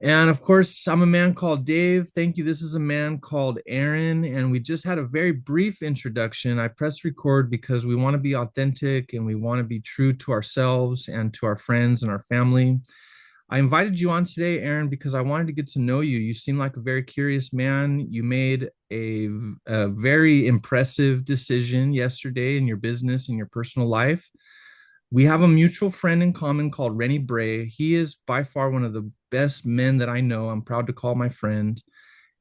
And of course, I'm a man called Dave. Thank you. This is a man called Aaron. And we just had a very brief introduction. I pressed record because we want to be authentic and we want to be true to ourselves and to our friends and our family. I invited you on today, Aaron, because I wanted to get to know you. You seem like a very curious man. You made a very impressive decision yesterday in your business and your personal life. We have a mutual friend in common called Rennie Bray. He is by far one of the best men that I know. I'm proud to call my friend.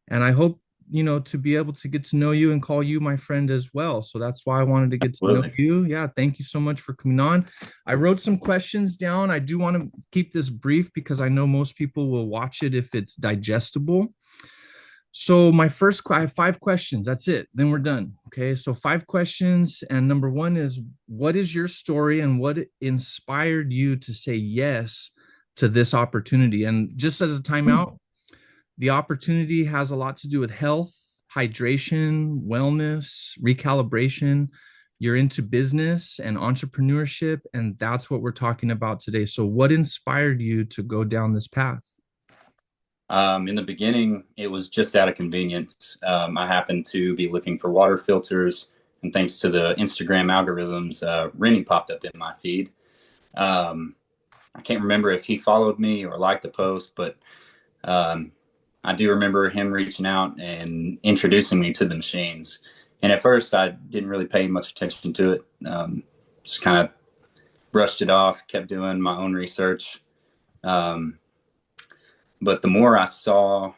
And I hope, to be able to get to know you and call you my friend as well. So that's why I wanted to get to know Absolutely. you. Yeah, thank you so much for coming on. I wrote some questions down. I do want to keep this brief because I know most people will watch it if it's digestible. So I have 5 questions. That's it. Then we're done. Okay. So 5 questions. And number one is, what is your story and what inspired you to say yes to this opportunity? And just as a timeout, the opportunity has a lot to do with health, hydration, wellness, recalibration. You're into business and entrepreneurship, and that's what we're talking about today. So what inspired you to go down this path? In the beginning, it was just out of convenience. I happened to be looking for water filters, and thanks to the Instagram algorithms, Rennie popped up in my feed. Um, I can't remember if he followed me or liked the post, but um, I do remember him reaching out and introducing me to the machines. And at first, I didn't really pay much attention to it. Just kind of brushed it off, kept doing my own research. Um, but the more I saw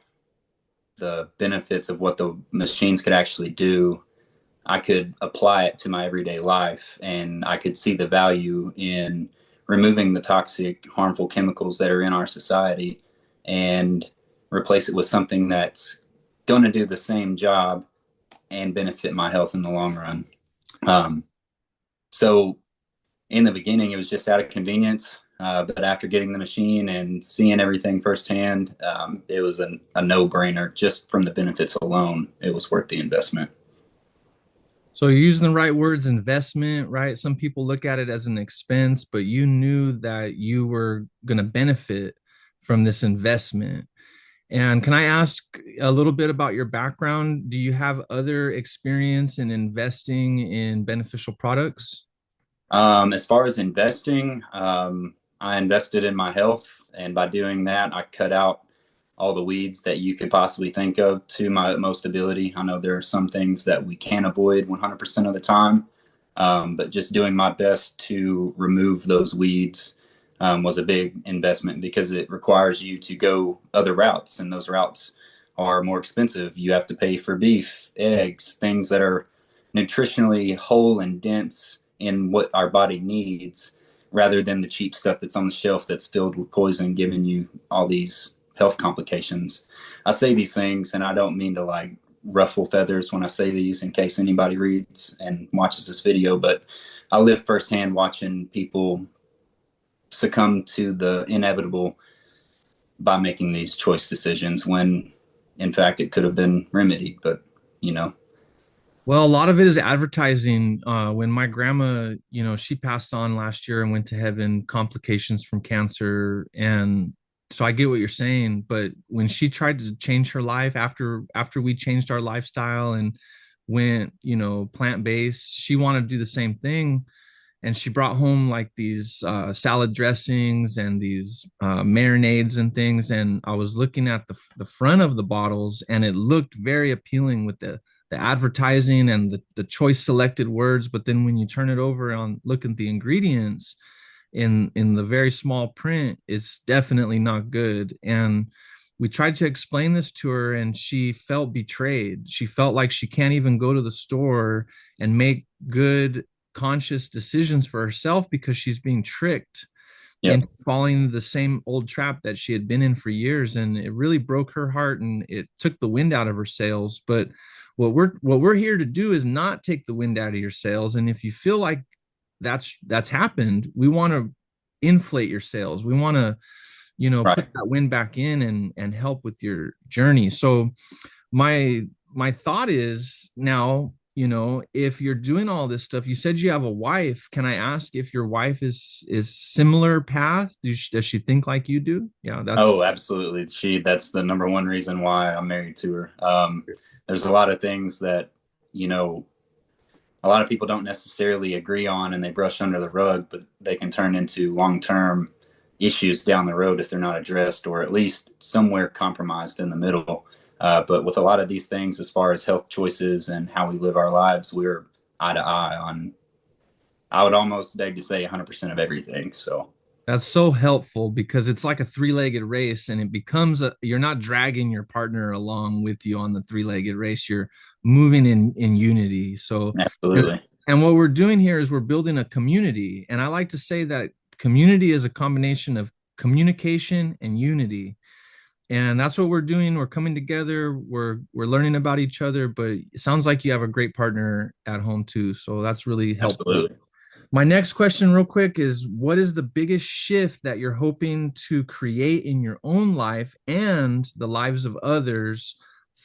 the benefits of what the machines could actually do, I could apply it to my everyday life, and I could see the value in removing the toxic, harmful chemicals that are in our society and replace it with something that's going to do the same job and benefit my health in the long run. Um, so in the beginning, it was just out of convenience. But after getting the machine and seeing everything firsthand, it was a no brainer. Just from the benefits alone, it was worth the investment. So you're using the right words, investment, right? Some people look at it as an expense, but you knew that you were going to benefit from this investment. And can I ask a little bit about your background? Do you have other experience in investing in beneficial products? As far as investing, I invested in my health, and by doing that, I cut out all the weeds that you could possibly think of to my utmost ability. I know there are some things that we can't avoid 100% of the time, but just doing my best to remove those weeds was a big investment because it requires you to go other routes, and those routes are more expensive. You have to pay for beef, eggs, things that are nutritionally whole and dense in what our body needs, rather than the cheap stuff that's on the shelf that's filled with poison, giving you all these health complications. I say these things, and I don't mean to like ruffle feathers when I say these in case anybody reads and watches this video, but I live firsthand watching people succumb to the inevitable by making these choice decisions when in fact it could have been remedied. But you know Well, a lot of it is advertising. When my grandma, she passed on last year and went to heaven, complications from cancer. And so I get what you're saying, but when she tried to change her life after we changed our lifestyle and went, plant-based, she wanted to do the same thing. And she brought home like these salad dressings and these marinades and things. And I was looking at the front of the bottles, and it looked very appealing with the advertising and the choice selected words. But then when you turn it over on look at the ingredients in the very small print, it's definitely not good. And we tried to explain this to her, and she felt betrayed. She felt like she can't even go to the store and make good conscious decisions for herself because she's being tricked yep. into falling into the same old trap that she had been in for years. And it really broke her heart and it took the wind out of her sails. But what we're here to do is not take the wind out of your sails. And if you feel like that's happened, we want to inflate your sails. We want to, Right. put that wind back in and help with your journey. So my thought is now, if you're doing all this stuff, you said you have a wife. Can I ask if your wife is similar path? Does she think like you do? Yeah, that's Oh, absolutely. That's the number one reason why I'm married to her. There's a lot of things that, you know, a lot of people don't necessarily agree on and they brush under the rug, but they can turn into long-term issues down the road if they're not addressed or at least somewhere compromised in the middle. But with a lot of these things, as far as health choices and how we live our lives, we're eye to eye on, I would almost beg to say 100% of everything. So that's so helpful because it's like a three-legged race and it becomes you're not dragging your partner along with you on the three-legged race. You're moving in unity. So and, absolutely. and what we're doing here is we're building a community. And I like to say that community is a combination of communication and unity. And that's what we're doing. We're coming together, we're learning about each other, but it sounds like you have a great partner at home too. So that's really helpful. Absolutely. My next question, real quick, is what is the biggest shift that you're hoping to create in your own life and the lives of others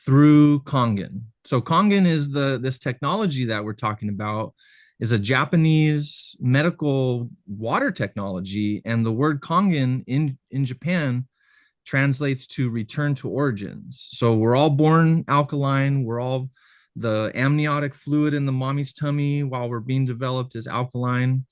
through Kangen? So Kangen is this technology that we're talking about is a Japanese medical water technology, and the word Kangen in Japan translates to return to origins. So we're all born alkaline. We're all the amniotic fluid in the mommy's tummy while we're being developed is alkaline,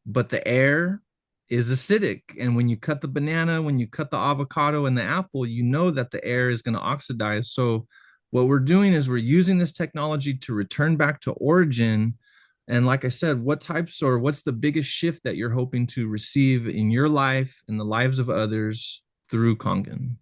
but the air is acidic. And when you cut the banana, when you cut the avocado and the apple, you know that the air is going to oxidize. So what we're doing is we're using this technology to return back to origin. And like I said, what's the biggest shift that you're hoping to receive in your life and the lives of others through Kangen?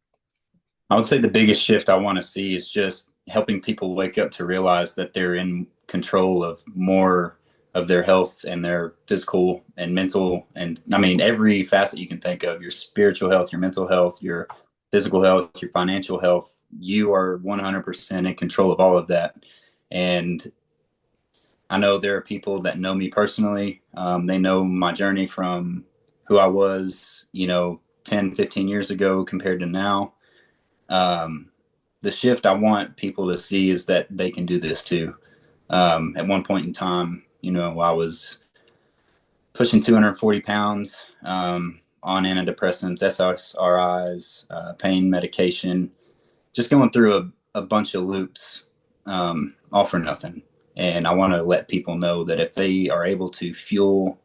I would say the biggest shift I want to see is just helping people wake up to realize that they're in control of more of their health and their physical and mental. And I mean, every facet you can think of your spiritual health, your mental health, your physical health, your financial health. You are 100% in control of all of that. And I know there are people that know me personally. They know my journey from who I was, 10, 15 years ago compared to now. um, the shift I want people to see is that they can do this too. At one point in time, I was pushing 240 pounds on antidepressants, SSRIs, pain medication, just going through a bunch of loops, all for nothing. And I want to let people know that if they are able to fuel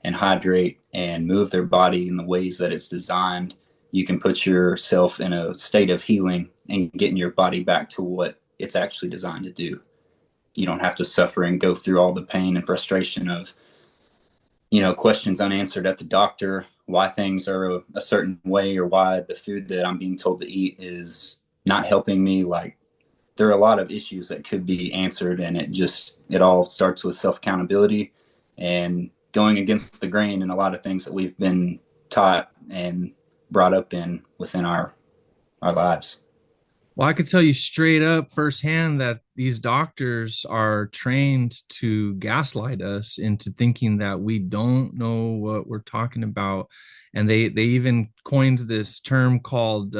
and hydrate and move their body in the ways that it's designed, you can put yourself in a state of healing and getting your body back to what it's actually designed to do. You don't have to suffer and go through all the pain and frustration of, questions unanswered at the doctor, why things are a certain way or why the food that I'm being told to eat is not helping me. Like, there are a lot of issues that could be answered, and it all starts with self-accountability and going against the grain in a lot of things that we've been taught and brought up in within our lives. Well, I could tell you straight up firsthand that these doctors are trained to gaslight us into thinking that we don't know what we're talking about. And they even coined this term called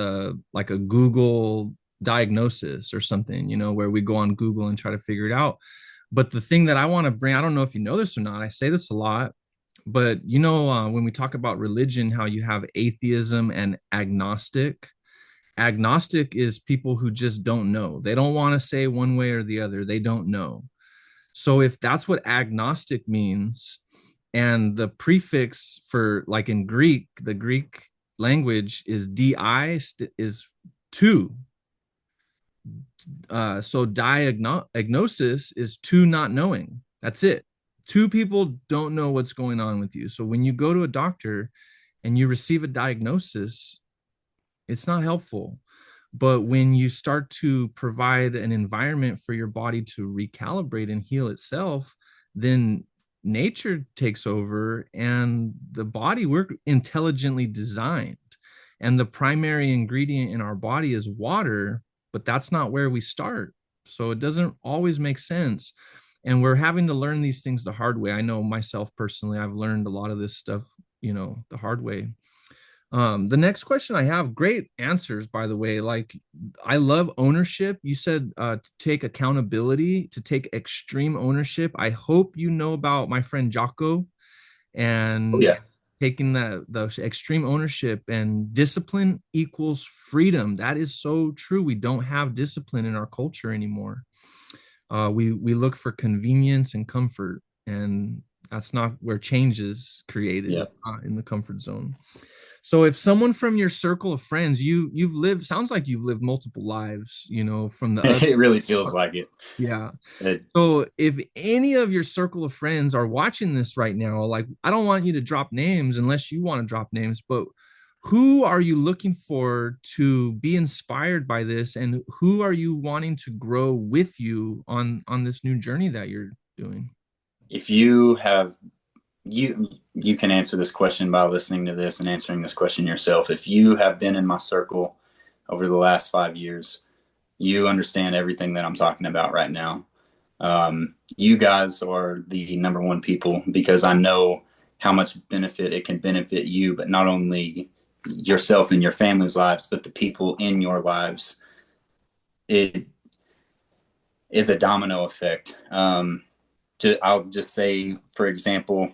like a Google diagnosis or something, where we go on Google and try to figure it out. But the thing that I want to bring, I don't know if you know this or not, I say this a lot, but when we talk about religion, how you have atheism and agnostic. Agnostic is people who just don't know. They don't want to say one way or the other. They don't know. So if that's what agnostic means, and the prefix for like in Greek, the Greek language is di is two. So diagnosis is two not knowing. That's it. Two people don't know what's going on with you. So when you go to a doctor and you receive a diagnosis, it's not helpful. But when you start to provide an environment for your body to recalibrate and heal itself, then nature takes over, and the body, we're intelligently designed. And the primary ingredient in our body is water, but that's not where we start. So it doesn't always make sense. And we're having to learn these things the hard way. I know myself personally, I've learned a lot of this stuff, the hard way. The next question I have, great answers, by the way. Like, I love ownership. You said to take accountability, to take extreme ownership. I hope you know about my friend Jocko Oh and yeah, taking the extreme ownership, and discipline equals freedom. That is so true. We don't have discipline in our culture anymore. We look for convenience and comfort, and that's not where change is created. yeah. It's not in the comfort zone. So if someone from your circle of friends, you've lived, sounds like you've lived multiple lives, from the other. It really feels like it. Yeah. It, So if any of your circle of friends are watching this right now, like, I don't want you to drop names unless you want to drop names, but who are you looking for to be inspired by this, and who are you wanting to grow with you on this new journey that you're doing? if you have you can answer this question by listening to this and answering this question yourself. If you have been in my circle over the last 5 years, you understand everything that I'm talking about right now. You guys are the number one people because I know how much benefit it can benefit you, but not only yourself and your family's lives, but the people in your lives. It is a domino effect. I'll just say, for example,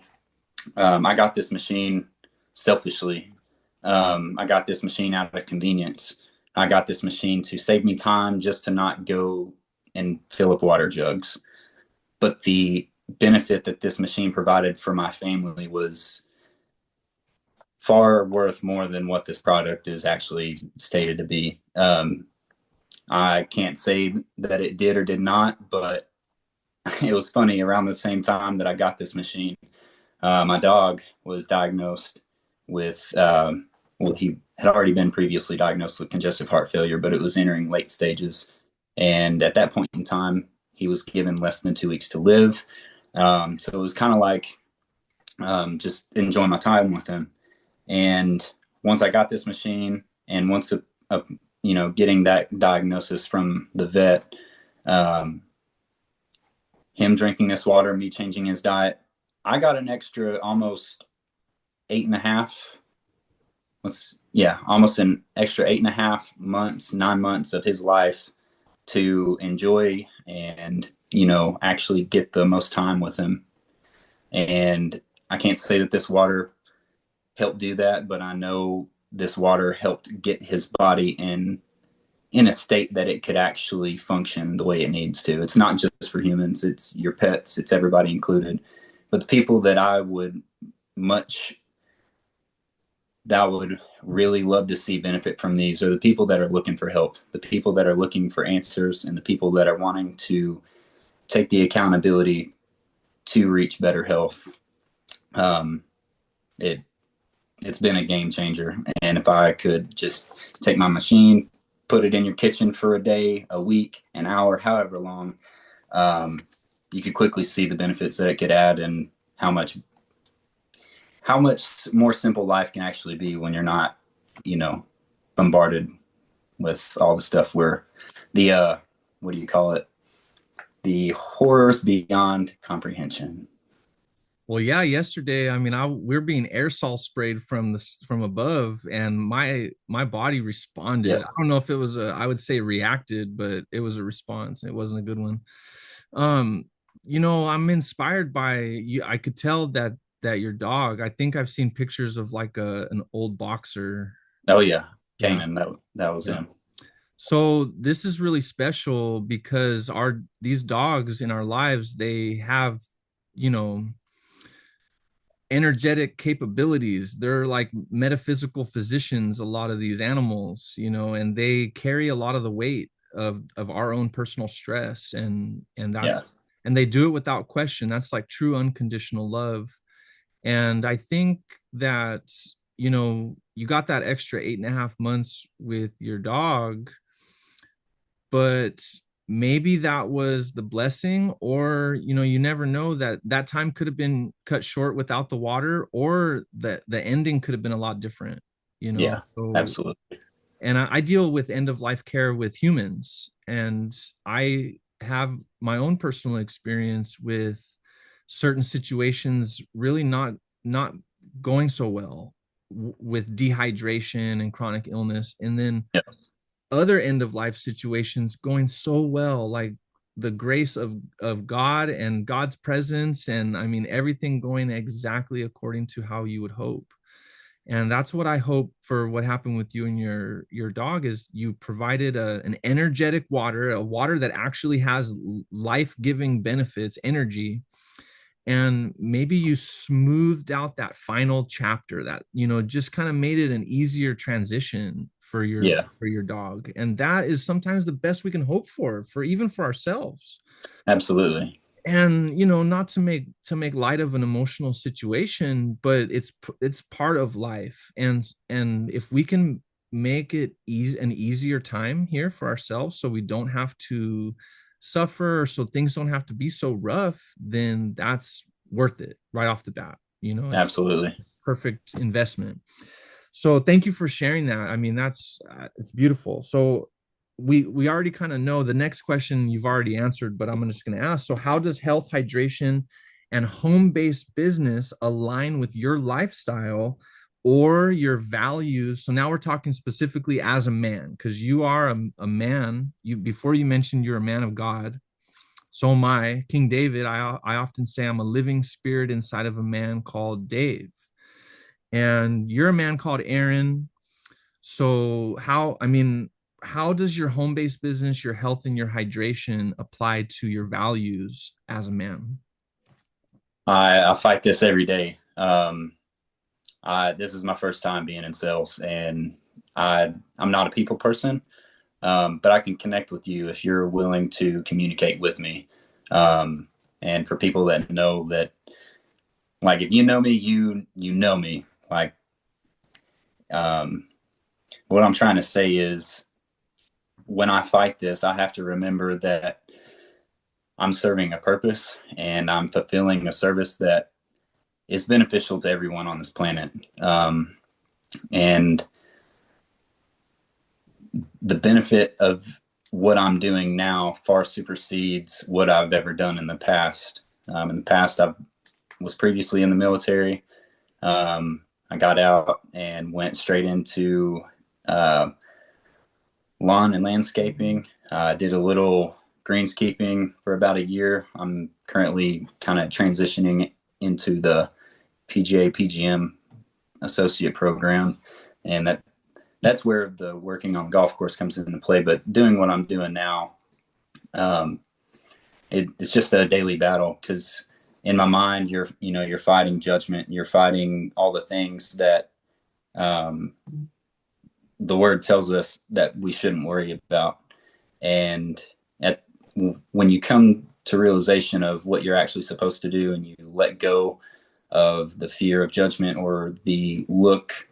I got this machine selfishly. I got this machine out of convenience. I got this machine to save me time just to not go and fill up water jugs. But the benefit that this machine provided for my family was far worth more than what this product is actually stated to be. I can't say that it did or did not, but it was funny. Around the same time that I got this machine, my dog was diagnosed with, well, he had already been previously diagnosed with congestive heart failure, but it was entering late stages. And at that point in time, he was given less than 2 weeks to live. So it was kind of like just enjoying my time with him. And once I got this machine, and once getting that diagnosis from the vet, um, him drinking this water, me changing his diet, I got an extra almost 8.5. Almost an extra 8.5 months, 9 months of his life to enjoy and actually get the most time with him. And I can't say that this water helped do that, but I know this water helped get his body in a state that it could actually function the way it needs to. It's not just for humans, it's your pets, it's everybody included. But the people that I would really love to see benefit from these are the people that are looking for help, the people that are looking for answers, and the people that are wanting to take the accountability to reach better health. It's been a game changer. And if I could just take my machine, put it in your kitchen for a day, a week, an hour, however long, you could quickly see the benefits that it could add, and how much more simple life can actually be when you're not, bombarded with all the stuff where the what do you call it? The horrors beyond comprehension. Well, yeah, yesterday, I mean, we're being aerosol sprayed from above, and my body responded. Yeah. I don't know if it was I would say reacted, but it was a response. It wasn't a good one. Um, I'm inspired by you. I could tell that your dog, I think I've seen pictures of like an old boxer. Oh yeah. Yeah. Kanan, that was Yeah. him. So this is really special because our these dogs in our lives, they have, you know, energetic capabilities. They're like metaphysical physicians, a lot of these animals, and they carry a lot of the weight of our own personal stress, and Yeah. they do it without question. That's like true unconditional love. And I think that, you got that extra 8.5 months with your dog, but maybe that was the blessing, or you never know, that time could have been cut short without the water, or the ending could have been a lot different. Yeah. So, Absolutely. and I deal with end of life care with humans, and I have my own personal experience with certain situations really not going so well with dehydration and chronic illness, and then Yeah, other end of life situations going so well, like the grace of God and God's presence, and I mean everything going exactly according to how you would hope. And that's what I hope for what happened with you and your dog is you provided an energetic water, a water that actually has life-giving benefits, energy, and maybe you smoothed out that final chapter that just kind of made it an easier transition yeah, for your dog. And that is sometimes the best we can hope for even for ourselves. absolutely. And not to make light of an emotional situation, but it's part of life. And if we can make it easy, an easier time here for ourselves, so we don't have to suffer, so things don't have to be so rough, then that's worth it right off the bat. Absolutely. It's perfect investment. So thank you for sharing that. I mean, that's it's beautiful. So we already kind of know the next question you've already answered, but I'm just going to ask. So how does health, hydration, and home-based business align with your lifestyle or your values? So now we're talking specifically as a man, because you are a man. You before you mentioned you're a man of God. So am I. King David, I often say I'm a living spirit inside of a man called Dave. And you're a man called Aaron. So how does your home-based business, your health and your hydration apply to your values as a man? I fight this every day. This is my first time being in sales, and I'm not a people person, but I can connect with you if you're willing to communicate with me. Um, and for people that know that, like, if you know me, you know me. Like, um, what I'm trying to say is, when I fight this, I have to remember that I'm serving a purpose and I'm fulfilling a service that is beneficial to everyone on this planet. And the benefit of what I'm doing now far supersedes what I've ever done in the past. In the past, I was previously in the military. I got out and went straight into uh, lawn and landscaping. I did a little greenskeeping for about a year. I'm currently kind of transitioning into the PGA PGM associate program, and that's where the working on the golf course comes into play. But doing what I'm doing now, um, it's just a daily battle, because in my mind, you're fighting judgment, you're fighting all the things that um, the word tells us that we shouldn't worry about. And at when you come to realization of what you're actually supposed to do, and you let go of the fear of judgment or the look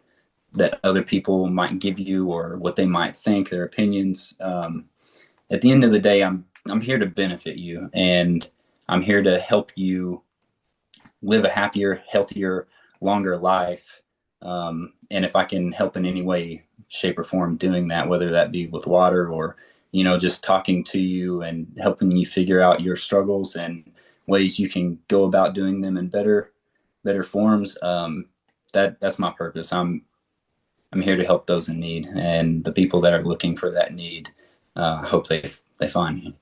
that other people might give you or what they might think, their opinions. At the end of the day, I'm here to benefit you, and I'm here to help you live a happier, healthier, longer life. And if I can help in any way, shape, or form doing that, whether that be with water or just talking to you and helping you figure out your struggles and ways you can go about doing them in better forms. That's my purpose. I'm here to help those in need, and the people that are looking for that need. Hope they find me.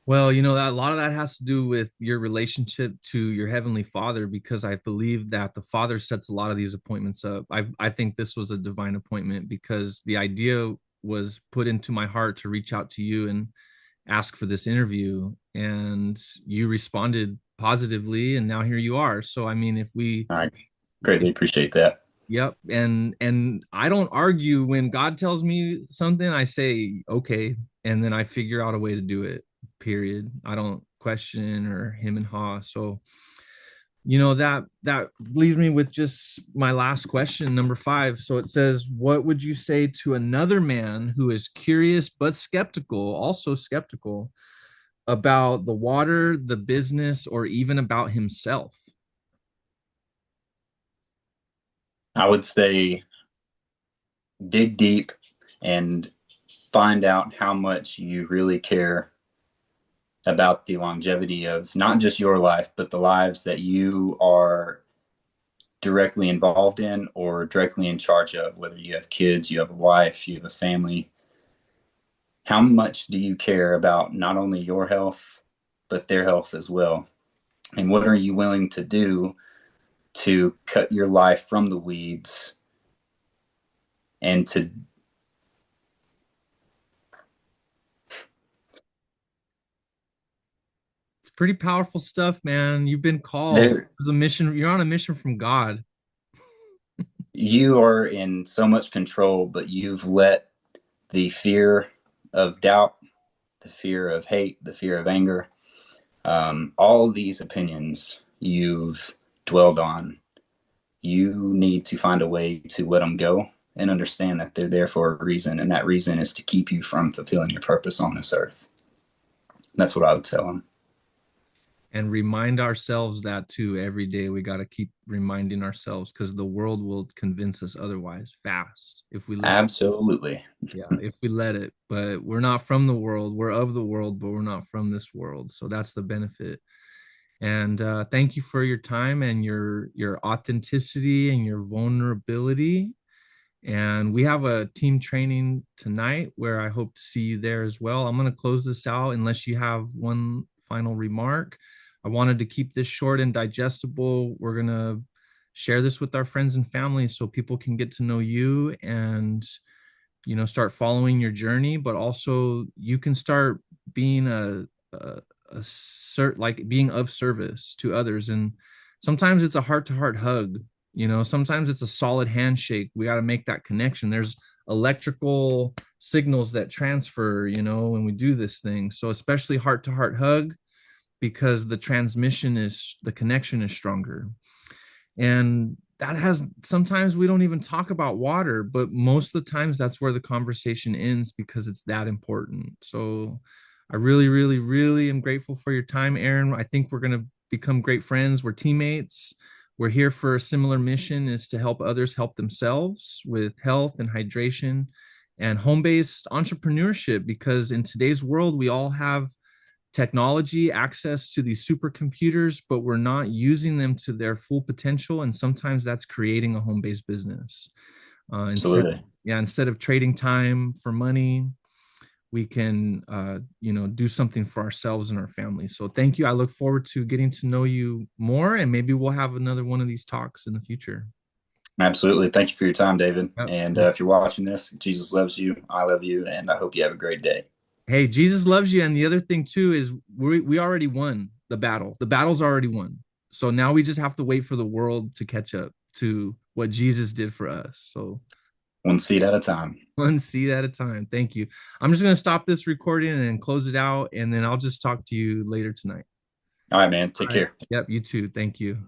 Well, that a lot of that has to do with your relationship to your heavenly Father, because I believe that the Father sets a lot of these appointments up. I think this was a divine appointment, because the idea was put into my heart to reach out to you and ask for this interview, and you responded positively, and now here you are. So I mean, if we I greatly appreciate that. yep, and I don't argue when God tells me something. I say okay, and then I figure out a way to do it. Period. I don't question or him and haw. So that leaves me with just my last question, number 5. So it says, what would you say to another man who is curious but skeptical, also skeptical about the water, the business, or even about himself? I would say dig deep and find out how much you really care about the longevity of not just your life, but the lives that you are directly involved in or directly in charge of, whether you have kids, you have a wife, you have a family. How much do you care about not only your health, but their health as well? And what are you willing to do to cut your life from the weeds and to It's pretty powerful stuff, man. You've been called. there This is a mission. You're on a mission from God. you are in so much control, but you've let the fear of doubt, the fear of hate, the fear of anger, all of these opinions you've dwelled on. You need to find a way to let them go and understand that they're there for a reason, and that reason is to keep you from fulfilling your purpose on this earth. That's what I would tell them. And remind ourselves that too every day. We got to keep reminding ourselves because the world will convince us otherwise fast if we listen. Absolutely. Yeah, if we let it. But we're not from the world. We're of the world, but we're not from this world. So that's the benefit. And thank you for your time and your authenticity and your vulnerability. And we have a team training tonight where I hope to see you there as well. I'm going to close this out unless you have one final remark. I wanted to keep this short and digestible. We're going to share this with our friends and family so people can get to know you and start following your journey, but also you can start being like being of service to others. And sometimes it's a heart-to-heart hug, sometimes it's a solid handshake. We got to make that connection. There's electrical signals that transfer, when we do this thing. So especially heart-to-heart hug, because the connection is stronger. And that has sometimes we don't even talk about water, but most of the times that's where the conversation ends because it's that important. So I really, really, really am grateful for your time, Aaron. I think we're going to become great friends. We're teammates. We're here for a similar mission, is to help others help themselves with health and hydration and home-based entrepreneurship, because in today's world, we all have technology, access to these supercomputers, but we're not using them to their full potential. And sometimes that's creating a home-based business. Absolutely. Instead of trading time for money, we can, do something for ourselves and our families. So thank you. I look forward to getting to know you more, and maybe we'll have another one of these talks in the future. Absolutely. Thank you for your time, David. Yep. And if you're watching this, Jesus loves you. I love you. And I hope you have a great day. Hey, Jesus loves you. And the other thing too is we already won the battle. The battle's already won. So now we just have to wait for the world to catch up to what Jesus did for us. So One seed at a time. one seed at a time. Thank you. I'm just going to stop this recording and close it out, and then I'll just talk to you later tonight. All right, man. Take All right. care. Yep. You too. Thank you.